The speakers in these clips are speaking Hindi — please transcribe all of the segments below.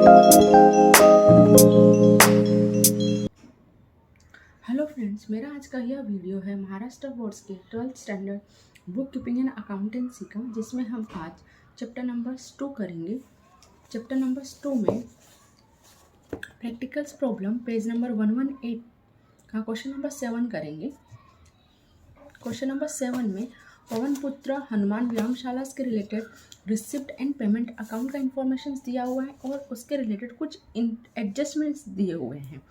हेलो फ्रेंड्स, मेरा आज का यह वीडियो है महाराष्ट्र बोर्ड्स के 12th standard book keeping and accountancy का, जिसमें हम आज चैप्टर नंबर 2 करेंगे। चैप्टर नंबर 2 में प्रैक्टिकल्स प्रॉब्लम पेज नंबर 118 का क्वेश्चन नंबर 7 करेंगे। क्वेश्चन नंबर 7 में पवन पुत्र हनुमान व्यायामशाला के related receipt and payment account का इंफॉर्मेशन दिया हुआ है और उसके रिलेटेड कुछ एडजस्टमेंट्स दिए हुए हैं।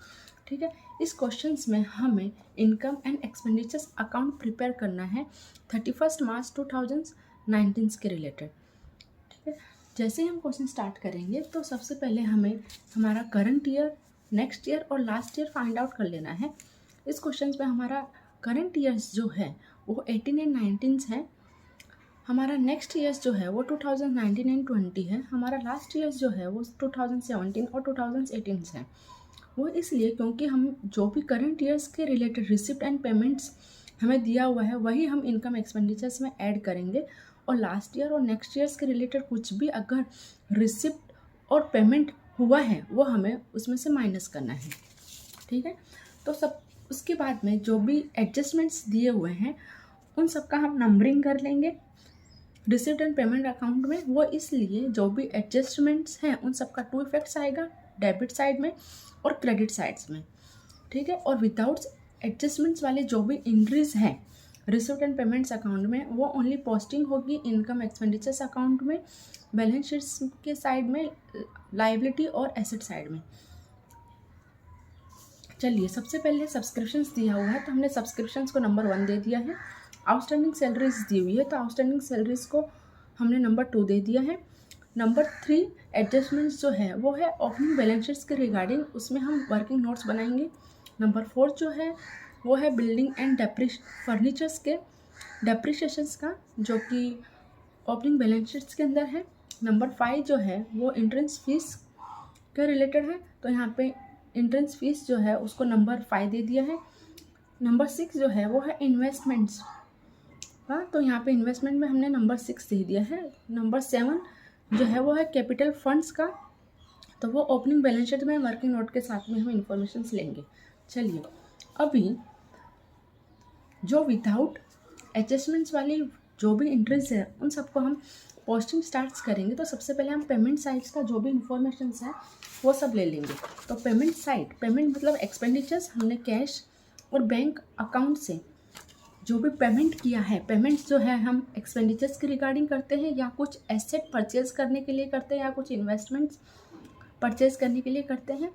ठीक है, इस क्वेश्चंस में हमें income and expenditures account prepare करना है 31 मार्च 2019 के रिलेटेड। ठीक है, जैसे ही हम क्वेश्चन स्टार्ट करेंगे तो सबसे पहले हमें हमारा करंट ईयर, नेक्स्ट ईयर और लास्ट ईयर फाइंड आउट कर लेना है। इस क्वेश्चन में हमारा करंट ईयर्स जो है वो 18 एंड 19 है, हमारा नेक्स्ट ईयर्स जो है वो 2019 एंड 20 है, हमारा लास्ट ईयर्स जो है वो 2017 और 2018 है। वो इसलिए क्योंकि हम जो भी करंट ईयर्स के रिलेटेड रिसिप्ट एंड पेमेंट्स हमें दिया हुआ है वही हम इनकम एक्सपेंडिचर्स में ऐड करेंगे, और लास्ट ईयर और नेक्स्ट ईयर्स के रिलेटेड कुछ भी अगर रिसिप्ट और पेमेंट हुआ है वो हमें उसमें से माइनस करना है। ठीक है, तो सब उसके बाद में जो भी एडजस्टमेंट्स दिए हुए हैं उन सब का हम नंबरिंग कर लेंगे रिसिप्ट एंड पेमेंट अकाउंट में। वो इसलिए जो भी एडजस्टमेंट्स हैं उन सब का 2 इफेक्ट्स आएगा, डेबिट साइड में और क्रेडिट साइड्स में। ठीक है, और विदाउट एडजस्टमेंट्स वाले जो भी एंट्रीज हैं रिसिप्ट एंड पेमेंट्स अकाउंट में वो ओनली पोस्टिंग होगी इनकम एक्सपेंडिचर्स अकाउंट में, बैलेंस शीट्स के साइड में, लायबिलिटी और एसेट साइड में। चलिए, सबसे पहले सब्सक्रिप्शंस दिया हुआ है तो हमने सब्सक्रिप्शंस को नंबर 1 दे दिया है। आउटस्टैंडिंग सैलरीज दी हुई है तो आउटस्टैंडिंग सैलरीज को हमने नंबर 2 दे दिया है। नंबर 3 एडजस्टमेंट्स जो है वो है ओपनिंग बैलेंस शीट्स के रिगार्डिंग, उसमें हम वर्किंग नोट्स बनाएंगे। नंबर 4 जो है वो है बिल्डिंग एंड फर्नीचर्स के डेप्रिशिएशंस का, जो कि ओपनिंग बैलेंस शीट्स के अंदर है। नंबर 5 जो है वो एंट्रेंस फीस के रिलेटेड है तो यहाँ पे एंट्रेंस फीस जो है उसको नंबर 5 दे दिया है। नंबर 6 जो है वो है इन्वेस्टमेंट्स का, तो यहाँ पे इन्वेस्टमेंट में हमने नंबर 6 दे दिया है। नंबर 7 जो है वो है कैपिटल फंड्स का, तो वो ओपनिंग बैलेंस शीट में वर्किंग नोट के साथ में हम इंफॉर्मेशन लेंगे। चलिए, अभी जो विदाउट एडजस्टमेंट्स वाली जो भी एंट्रीज है उन सबको हम पोस्टिंग स्टार्ट करेंगे। तो सबसे पहले हम पेमेंट साइड्स का जो भी इंफॉर्मेशन है वो सब ले लेंगे। तो पेमेंट साइड, पेमेंट मतलब एक्सपेंडिचर्स, हमने कैश और बैंक अकाउंट से जो भी पेमेंट किया है, पेमेंट्स जो है हम एक्सपेंडिचर्स के रिगार्डिंग करते हैं या कुछ एसेट परचेज करने के लिए करते हैं या कुछ इन्वेस्टमेंट्स परचेज करने के लिए करते हैं।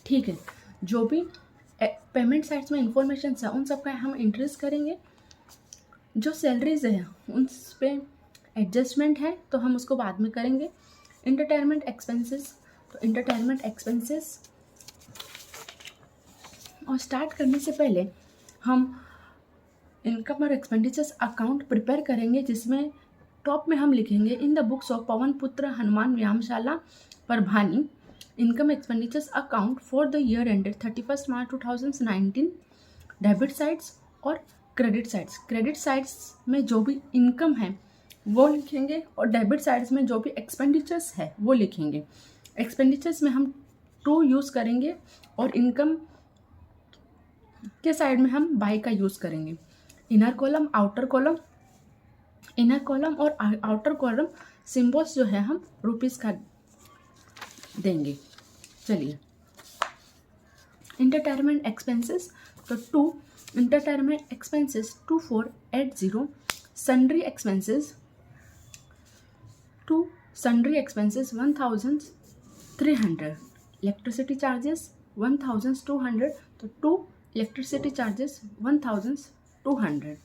ठीक है, जो भी पेमेंट साइड्स में इंफॉर्मेशन है उन सब का हम एंट्रीज करेंगे। जो सैलरीज है उन पे एडजस्टमेंट है तो हम उसको बाद में करेंगे। इंटरटेनमेंट एक्सपेंसेस, तो इंटरटेनमेंट एक्सपेंसेस और स्टार्ट करने से पहले हम इनकम और एक्सपेंडिचर्स अकाउंट प्रिपेयर करेंगे, जिसमें टॉप में हम लिखेंगे in the books of Pawan Putra Hanuman Vyayamshala Parbhani income expenditures account for the year ended 31 March 2019, debit sides और क्रेडिट साइड्स। क्रेडिट साइड्स में जो भी इनकम है वो लिखेंगे और डेबिट साइड्स में जो भी एक्सपेंडिचर्स है वो लिखेंगे। एक्सपेंडिचर्स में हम 2 यूज़ करेंगे और इनकम के साइड में हम बाई का यूज़ करेंगे। Inner column, outer column, inner column और आउटर कॉलम सिंबल्स जो है हम रुपीस का देंगे। चलिए, इंटरटेनमेंट एक्सपेंसेस, तो 2 entertainment expenses 2480, sundry expenses 2 sundry expenses 1300, electricity charges 1200, तो 2 इलेक्ट्रिसिटी चार्जेस 1200।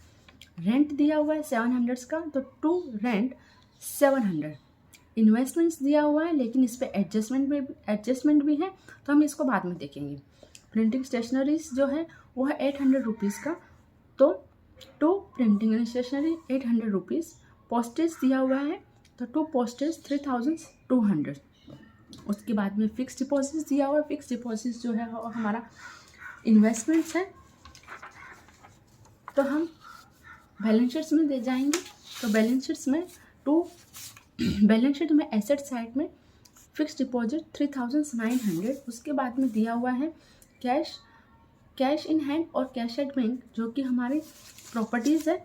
रेंट दिया हुआ है 700 का, तो 2 रेंट 700। इन्वेस्टमेंट्स दिया हुआ है लेकिन इस पर एडजस्टमेंट भी है तो हम इसको बाद में देखेंगे। प्रिंटिंग स्टेशनरीज जो है वो है 800 रुपीज़ का, तो 2 printing and stationery 800 rupees. Postage दिया हुआ है तो 2 पोस्टेज 3200। उसके बाद में फिक्स डिपॉजिट दिया हुआ है, फिक्स डिपॉजिट जो है वो हमारा इन्वेस्टमेंट्स है, तो हम बैलेंस शीट्स में दे जाएंगे। तो बैलेंस शीट्स में 2 बैलेंस शीट में एसेट साइड में फिक्स डिपॉजिट 3900। उसके बाद में दिया हुआ है कैश इन हैंड और कैश एट बैंक, जो कि हमारी प्रॉपर्टीज़ है,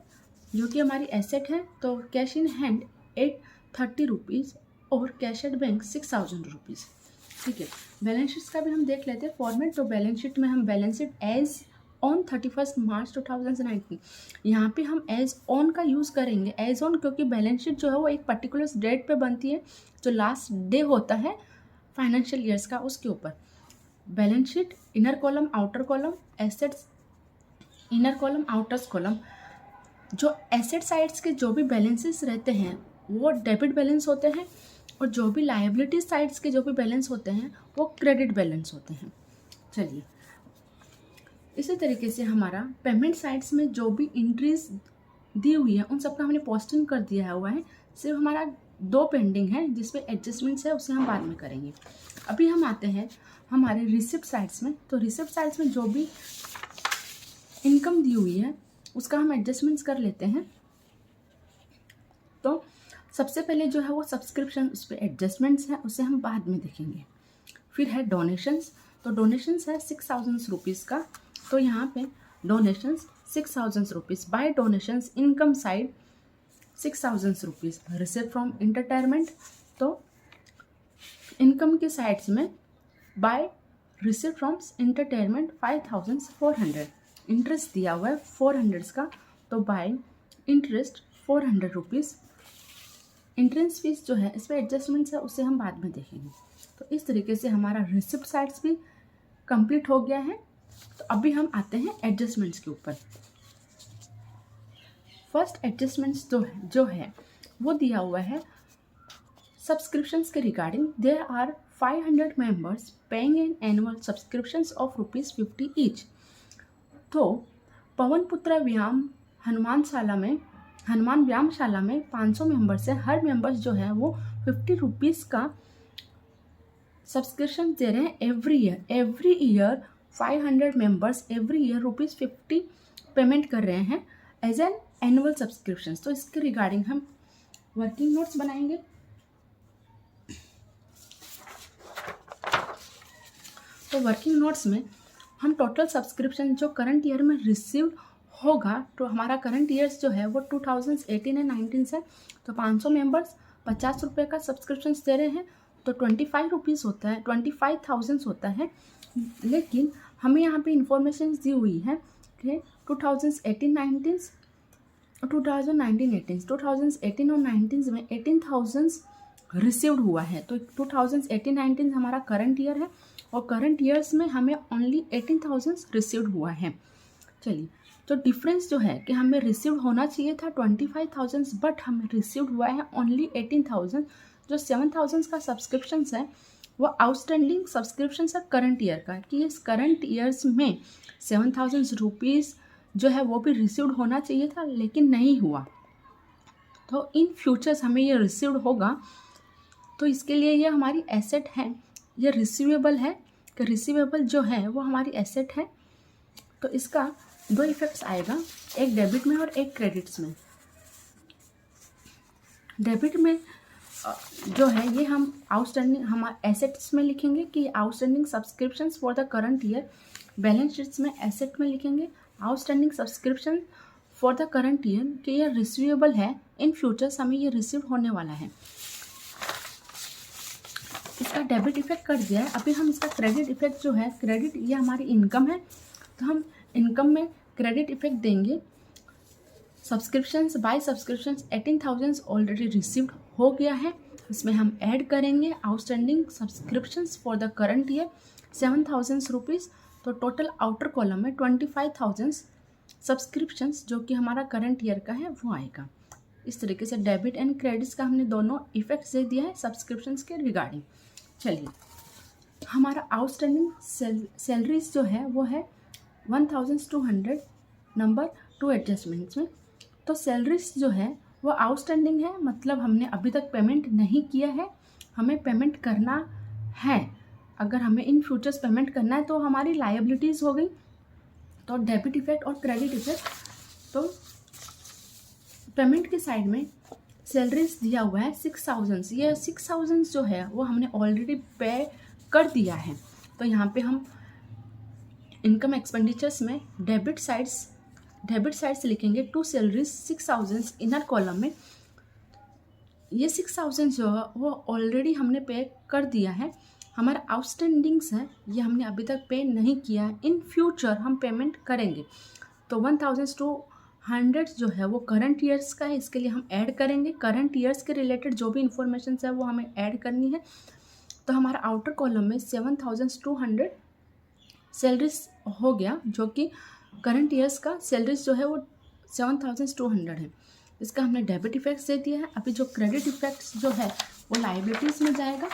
जो कि हमारी एसेट है। तो कैश इन हैंड 830 रुपीज़ और कैश एट बैंक 6000 रुपीज़। ठीक है, बैलेंस शीट का भी हम देख लेते हैं फॉर्मेट। तो बैलेंस शीट में हम balance sheet as on 31 March 2019, यहाँ पे हम एज ऑन का यूज़ करेंगे। एज ऑन क्योंकि बैलेंस शीट जो है वो एक पर्टिकुलर डेट पे बनती है, जो लास्ट डे होता है फाइनेंशियल ईयर्स का, उसके ऊपर। Balance sheet inner column outer column, assets inner column outers column. जो एसेट साइड्स के जो भी बैलेंसेस रहते हैं वो डेबिट बैलेंस होते हैं, और जो भी लायबिलिटी साइड्स के जो भी बैलेंस होते हैं वो क्रेडिट बैलेंस होते हैं। चलिए, इसी तरीके से हमारा पेमेंट साइड्स में जो भी एंट्रीज दी हुई है उन सबका हमने पोस्टिंग कर दिया हुआ है। सिर्फ हमारा 2 पेंडिंग है जिसपे एडजस्टमेंट्स है, उसे हम बाद में करेंगे। अभी हम आते हैं हमारे रिसिप्ट साइड्स में। तो रिसिप्ट साइड्स में जो भी इनकम दी हुई है उसका हम एडजस्टमेंट्स कर लेते हैं। तो सबसे पहले जो है वो सब्सक्रिप्शन, उस पर एडजस्टमेंट्स है, उसे हम बाद में देखेंगे। फिर है डोनेशंस। तो डोनेशंस है 6000 रुपीज़ का। तो यहाँ पे donations 6000 rupees. By donations income side 6000 rupees. Receive from entertainment, तो इनकम के साइड्स में by receive from entertainment 5400। Interest दिया हुआ है 400 का, तो by interest 400 rupees. Entrance fees जो है इस पर एडजस्टमेंट्स है, उसे हम बाद में देखेंगे। तो इस तरीके से हमारा रिसिप्ट साइड्स भी कंप्लीट हो गया है। तो अभी हम आते हैं एडजस्टमेंट्स के ऊपर। फर्स्ट एडजस्टमेंट्स जो है वो दिया हुआ है सब्सक्रिप्शंस के regarding. There are 500 members paying an annual subscriptions of ₹50 each. तो पवन पुत्र हनुमान व्यायामशाला में 500 मेंबर्स है। हर मेंबर्स जो है वो 50 रुपीज़ का सब्सक्रिप्शन दे रहे हैं every year 500 members every year ₹50 payment कर रहे हैं एज एन एनुअल सब्सक्रिप्शन। तो इसके रिगार्डिंग हम वर्किंग नोट्स बनाएंगे। तो वर्किंग नोट्स में हम टोटल सब्सक्रिप्शन जो करंट ईयर में रिसीव होगा, तो हमारा करंट ईयर्स जो है वो 2018 एंड 19 से। तो 500 मेंबर्स 50 रुपये का सब्सक्रिप्शन दे रहे हैं, तो 25 रुपीज़ होता है, 25,000 होता है। लेकिन हमें यहाँ पे इंफॉर्मेशन दी हुई है कि 2018-19 और 2019-18 2018 और 19 में 18,000 रिसीव्ड हुआ है। तो 2018-19 हमारा करंट ईयर है, और करंट ईयर्स में हमें ओनली 18,000 रिसीव्ड हुआ है। चलिए, तो डिफरेंस जो है कि हमें रिसीव्ड होना चाहिए था 25,000, बट हमें रिसीव्ड हुआ है ओनली 18,000। जो 7,000 का सब्सक्रिप्शंस है वो आउटस्टैंडिंग सब्सक्रिप्शन है करंट ईयर का, कि इस करंट ईयर्स में 7,000 रुपीज़ जो है वो भी रिसीव्ड होना चाहिए था, लेकिन नहीं हुआ। तो इन फ्यूचर्स हमें ये रिसीव्ड होगा। तो इसके लिए ये हमारी एसेट है, ये रिसीवेबल है। कि रिसीवेबल जो है वो हमारी एसेट है। तो इसका 2 इफेक्ट्स आएगा, एक डेबिट में और एक क्रेडिट्स में। डेबिट में जो है ये हम आउटस्टैंडिंग हमारे एसेट्स में लिखेंगे कि outstanding subscriptions for the current year. Balance sheets में एसेट में लिखेंगे outstanding subscription for the current year, कि ये रिसीवेबल है, इन फ्यूचर्स हमें ये रिसीव होने वाला है। इसका डेबिट इफेक्ट कर दिया है। अभी हम इसका क्रेडिट इफेक्ट जो है, क्रेडिट ये हमारी इनकम है, तो हम इनकम में क्रेडिट इफेक्ट देंगे। Subscriptions by subscriptions 18,000 already received हो गया है, इसमें हम ऐड करेंगे outstanding subscriptions for the current year 7,000 rupees. तो टोटल आउटर कॉलम में 25,000 सब्सक्रिप्शंस जो कि हमारा करंट ईयर का है वो आएगा। इस तरीके से डेबिट एंड क्रेडिट्स का हमने दोनों इफेक्ट्स दे दिया है सब्सक्रिप्शंस के रिगार्डिंग। चलिए, हमारा आउटस्टैंडिंग सैलरीज जो है वो है 1,200 नंबर 2 एडजस्टमेंट्स में। तो सैलरीज जो है वो आउटस्टैंडिंग है, मतलब हमने अभी तक पेमेंट नहीं किया है, हमें पेमेंट करना है। अगर हमें इन फ्यूचर्स पेमेंट करना है तो हमारी लायबिलिटीज़ हो गई। तो डेबिट इफेक्ट और क्रेडिट इफेक्ट। तो पेमेंट की साइड में सैलरीज दिया हुआ है 6000, ये 6000 जो है वो हमने ऑलरेडी पे कर दिया है। तो यहाँ पे हम इनकम एक्सपेंडिचर्स में डेबिट साइड्स लिखेंगे टू सैलरीज 6000 इनर कॉलम में। ये 6000 जो है वो ऑलरेडी हमने पे कर दिया है। हमारा आउटस्टैंडिंग्स है ये हमने अभी तक पे नहीं किया है, इन फ्यूचर हम पेमेंट करेंगे। तो 1200 जो है वो करंट ईयर्स का है, इसके लिए हम ऐड करेंगे। करंट ईयर्स के रिलेटेड जो भी इंफॉर्मेशन है वो हमें ऐड करनी है। तो हमारा आउटर कॉलम में 7200 सैलरीज हो गया, जो कि करंट ईयर्स का सैलरीज जो है वो 7200 है। इसका हमने डेबिट इफेक्ट्स दे दिया है। अभी जो क्रेडिट इफेक्ट्स जो है वो लाइबिलिटीज़ में जाएगा।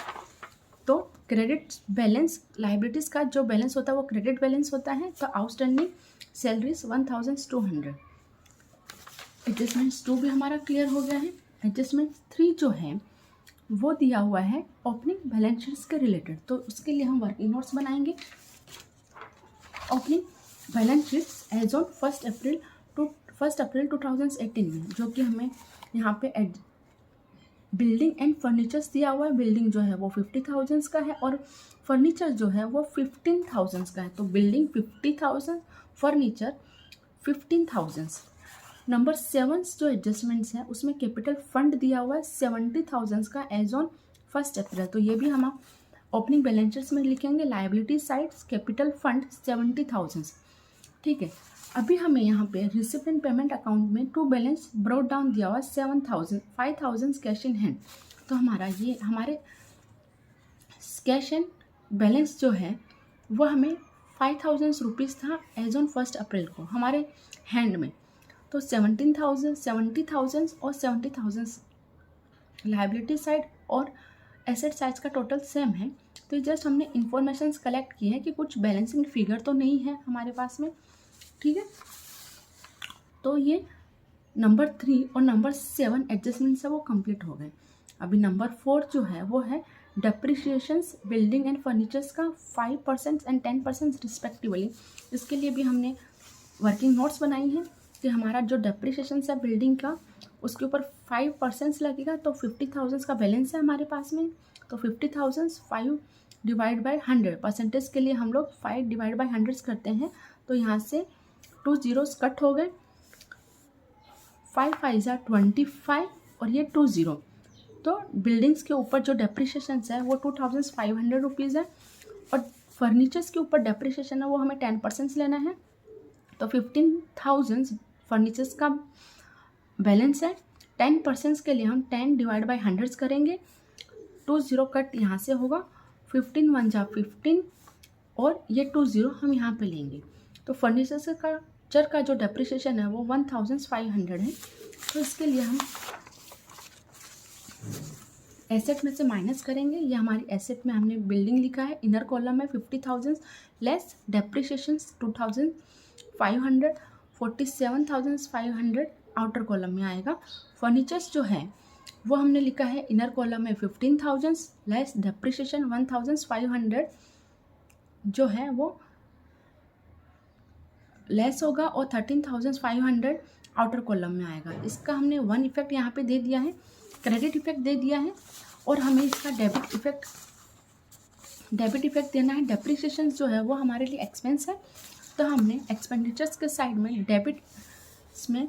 तो क्रेडिट बैलेंस, लाइबिलिटीज़ का जो बैलेंस होता है वो क्रेडिट बैलेंस होता है। तो आउटस्टैंडिंग सैलरीज 1200। एडजस्टमेंट्स 2 भी हमारा क्लियर हो गया है। एडजस्टमेंट 3 जो है वो दिया हुआ है ओपनिंग बैलेंस शीट्स के रिलेटेड। तो उसके लिए हम वर्किंग नोट्स बनाएंगे। Opening balance sheets as on 1 April 2018 में, जो कि हमें यहाँ पे बिल्डिंग एंड फर्नीचर्स दिया हुआ है। बिल्डिंग जो है वो 50,000 का है और फर्नीचर जो है वो 15,000 का है। तो बिल्डिंग 50,000, फर्नीचर 15,000। नंबर 7 जो एडजस्टमेंट्स है उसमें कैपिटल फंड दिया हुआ है 70,000 का एज ऑन 1 अप्रैल। तो ये भी हम ओपनिंग बैलेंस में लिखेंगे। Liability sides capital fund 70,000। ठीक है। अभी हमें यहाँ पे रिसिप्ट एंड पेमेंट अकाउंट में टू बैलेंस ब्रोट डाउन दिया हुआ 5,000 कैश इन हैंड। तो हमारे कैश एंड बैलेंस जो है वो हमें 5,000 रुपीज़ था एज ऑन 1 अप्रैल को हमारे हैंड में। तो 70,000 और 70,000 लाइबिलिटी साइड और एसेट साइड का टोटल सेम है। तो जस्ट हमने इंफॉर्मेशन कलेक्ट की है कि कुछ बैलेंसिंग फिगर तो नहीं है हमारे पास में। ठीक है। तो ये नंबर 3 और नंबर 7 एडजस्टमेंट्स है वो कंप्लीट हो गए। अभी नंबर 4 जो है वो है डेप्रिसिएशंस बिल्डिंग एंड फर्नीचर्स का 5% एंड 10% रिस्पेक्टिवली। इसके लिए भी हमने वर्किंग नोट्स बनाई हैं कि हमारा जो डेप्रिसिएशंस है बिल्डिंग का उसके ऊपर 5% लगेगा। तो 50,000 का बैलेंस है हमारे पास में। तो 50,000 5 डिवाइड बाई 100 परसेंटेज के लिए हम लोग 5 डिवाइड बाई 100 करते हैं। तो यहाँ से 2 zeros कट हो गए, 5 5 25 और ये 2 0। तो बिल्डिंग्स के ऊपर जो डेप्रिसिएशन है वो 2,500 रुपीज़ है और फर्नीचर्स के ऊपर डेप्रिसिएशन है वो हमें 10% लेना है। तो 15,000 फर्नीचर्स का बैलेंस है। 10% के लिए हम 10 डिवाइड बाई 100 करेंगे। 2 0 कट यहाँ से होगा, 15 1 जा 15 और ये 2 0 हम यहाँ पे लेंगे। तो फर्नीचर्स का जो डेप्रिसिएशन है वो 1,500 है। तो इसके लिए हम एसेट में से माइनस करेंगे। ये हमारी एसेट में हमने बिल्डिंग लिखा है, इनर कॉलम में 50,000 लेस डेप्रिसिएशन 2,500, 47,500 आउटर कॉलम में आएगा। फर्नीचर्स जो है वो हमने लिखा है इनर कॉलम में 15,000 लेस डेप्रिसिएशन 1,500 जो है वो लेस होगा और 13,500 आउटर कॉलम में आएगा। इसका हमने 1 इफेक्ट यहाँ पे दे दिया है, क्रेडिट इफेक्ट दे दिया है और हमें इसका डेबिट इफेक्ट देना है। डेप्रिसिएशन जो है वो हमारे लिए एक्सपेंस है। तो हमने एक्सपेंडिचर्स के साइड में डेबिट में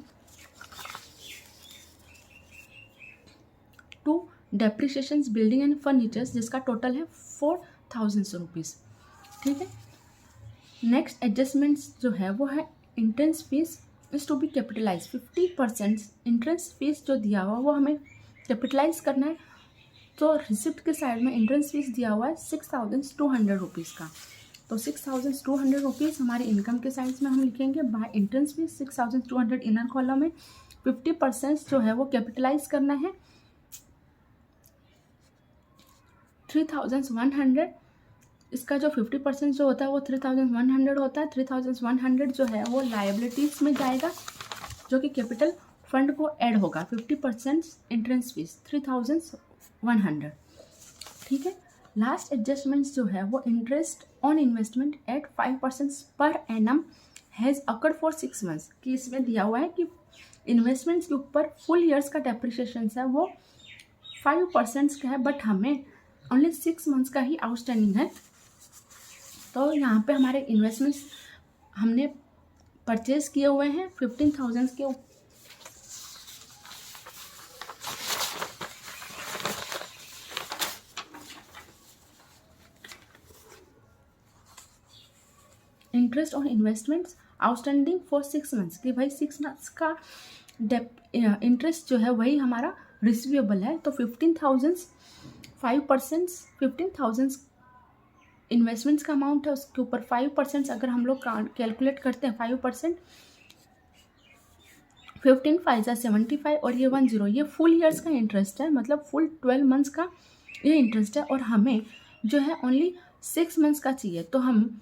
to depreciation building and furnitures जिसका टोटल है 4,000 रुपीज़। ठीक है। नेक्स्ट एडजस्टमेंट्स जो है वो है entrance fees is to be capitalise. 50% entrance fees जो दिया हुआ वो हमें कैपिटलाइज करना है। तो रिसिप्ट के साइड में इंट्रेंस फीस दिया हुआ है 6,200 रुपीज़ का। तो 6,200 रुपीज़ हमारे इनकम के साइड में हम लिखेंगे by entrance fees 6,200 inner column में। 50% जो है वो कैपिटलाइज करना है 3,100। इसका जो 50% जो होता है वो 3,100 होता है। 3,100 जो है वो लायबिलिटीज़ में जाएगा जो कि कैपिटल फंड को ऐड होगा। 50% इंट्रेंस फीस 3,100। ठीक है। लास्ट एडजस्टमेंट्स जो है वो interest on investment at 5% per annum has occurred for 6 months कि इसमें दिया हुआ है कि इन्वेस्टमेंट्स के ऊपर फुल ईयर्स का डेप्रिसिएशन है वो 5% का है, बट हमें ओनली 6 मंथ्स का ही आउटस्टैंडिंग है। तो यहाँ पे हमारे इन्वेस्टमेंट्स हमने परचेज किए हुए हैं 15,000 के ऊपर। Interest on investments outstanding for 6 months, कि भाई 6 मंथ्स का इंटरेस्ट जो है वही हमारा रिसीवेबल है। तो 15,000 5% 15,000 इन्वेस्टमेंट्स का अमाउंट है, उसके ऊपर 5% अगर हम लोग कैलकुलेट करते हैं 5%, 15 5 75 और ये 10, ये फुल ईयर्स का इंटरेस्ट है, मतलब फुल 12 मंथ्स का ये इंटरेस्ट है। और हमें जो है ओनली 6 मंथ्स का चाहिए, तो हम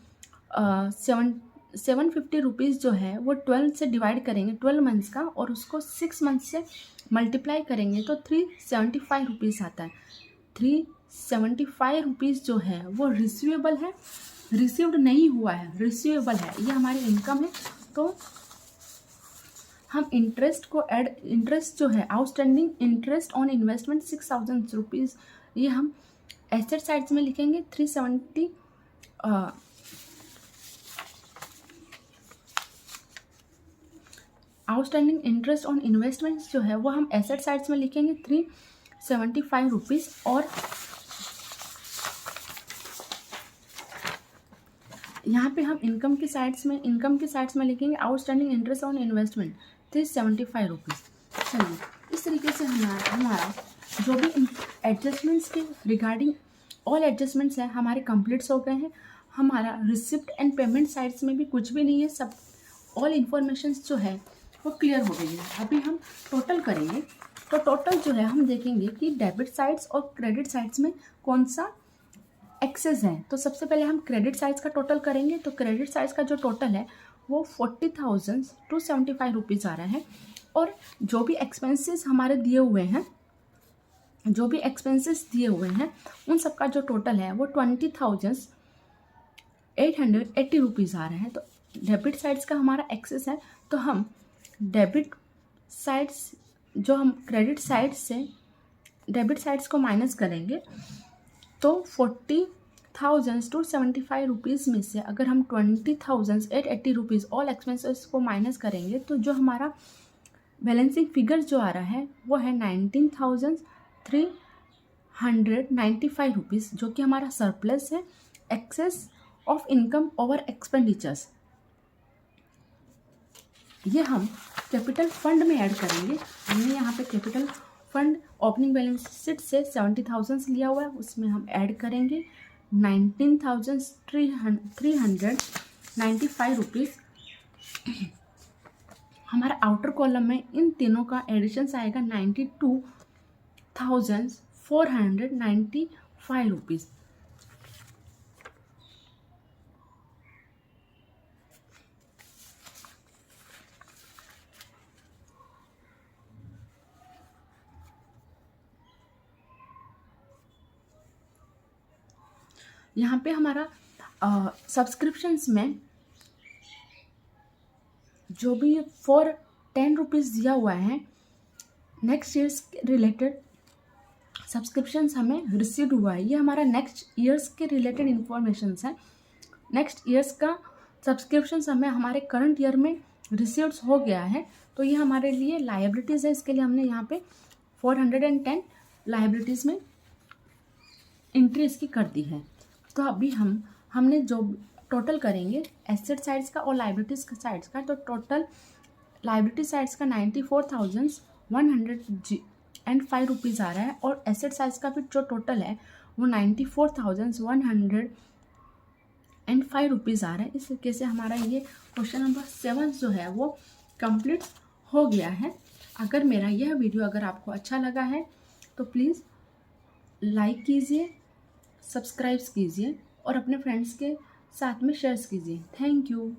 750 रुपीज़ जो है वो 12 से डिवाइड करेंगे 12 मंथ्स का, और उसको 6 मंथ से मल्टीप्लाई करेंगे तो 375 रुपीज़ आता है। 375 रुपीज़ जो है वो रिसीवेबल है, रिसीव्ड नहीं हुआ है, रिसीवेबल है, ये हमारी इनकम है। तो हम इंटरेस्ट को ऐड, इंटरेस्ट जो है outstanding interest on investment 6,000 rupees, ये हम एसेट साइड्स में लिखेंगे 370 आउटस्टैंडिंग इंटरेस्ट ऑन इन्वेस्टमेंट्स जो है वो हम एसेट साइड्स में लिखेंगे 375 रुपीज़। और यहाँ पे हम इनकम के साइड्स में लिखेंगे outstanding interest on investment 375 rupees. चलिए, इस तरीके से हमारा जो भी एडजस्टमेंट्स के रिगार्डिंग ऑल एडजस्टमेंट्स हैं हमारे कंप्लीट्स हो गए हैं। हमारा रिसिप्ट एंड पेमेंट साइड्स में भी कुछ भी नहीं है, सब ऑल इन्फॉर्मेशंस जो है वो क्लियर हो गई है। अभी हम टोटल करेंगे, तो टोटल जो है हम देखेंगे कि डेबिट साइड्स और क्रेडिट साइड्स में कौन सा एक्सेस है। तो सबसे पहले हम क्रेडिट साइड्स का टोटल करेंगे। तो क्रेडिट साइड्स का जो टोटल है वो 40,275 रुपीज़ आ रहा है। और जो भी एक्सपेंसेस हमारे दिए हुए हैं उन सबका जो टोटल है वो 20,880 रुपीज़ आ रहा है। तो डेबिट साइड्स का हमारा एक्सेस है, तो हम डेबिट साइड्स जो हम क्रेडिट साइड से डेबिट साइड्स को माइनस करेंगे, तो 40,275 रुपीज़ में से अगर हम 20,880 रुपीज़ ऑल एक्सपेंसेस को माइनस करेंगे, तो जो हमारा बैलेंसिंग फिगर जो आ रहा है वो है 19,395 रुपीज़, जो कि हमारा सरप्लस है, excess of income over expenditures. ये हम कैपिटल फंड में ऐड करेंगे। हमने यहाँ पे capital fund opening balance sheet से 70,000 लिया हुआ है, उसमें हम ऐड करेंगे 19,395 रुपीज़। हमारा आउटर कॉलम में इन तीनों का एडिशन आएगा 92,495 रुपीज़। यहाँ पे हमारा सब्सक्रिप्शंस में जो भी फॉर 10 रुपीज़ दिया हुआ है, नेक्स्ट ईयर्स के रिलेटेड सब्सक्रिप्शंस हमें रिसीव हुआ है, ये हमारा नेक्स्ट ईयर्स के रिलेटेड इन्फॉर्मेशंस है। नेक्स्ट ईयर्स का सब्सक्रिप्शंस हमें हमारे करंट ईयर में रिसीव्स हो गया है, तो ये हमारे लिए लायबिलिटीज़ है। इसके लिए हमने यहाँ पे 410 लायबिलिटीज़ में एंट्री इसकी कर दी है। तो अभी हमने जो टोटल करेंगे एसेट साइड्स का और लायबिलिटीज़ साइड्स का, तो टोटल लायबिलिटी साइड्स का 94,105 रुपीज़ आ रहा है, और एसेट साइड्स का भी जो टोटल है वो 94,105 रुपीज़ आ रहा है। इस तरीके से हमारा ये क्वेश्चन नंबर 7 जो है वो कंप्लीट हो गया है। अगर मेरा यह वीडियो अगर आपको अच्छा लगा है तो प्लीज़ लाइक कीजिए, सब्सक्राइब कीजिए और अपने फ्रेंड्स के साथ में शेयर कीजिए। Thank you.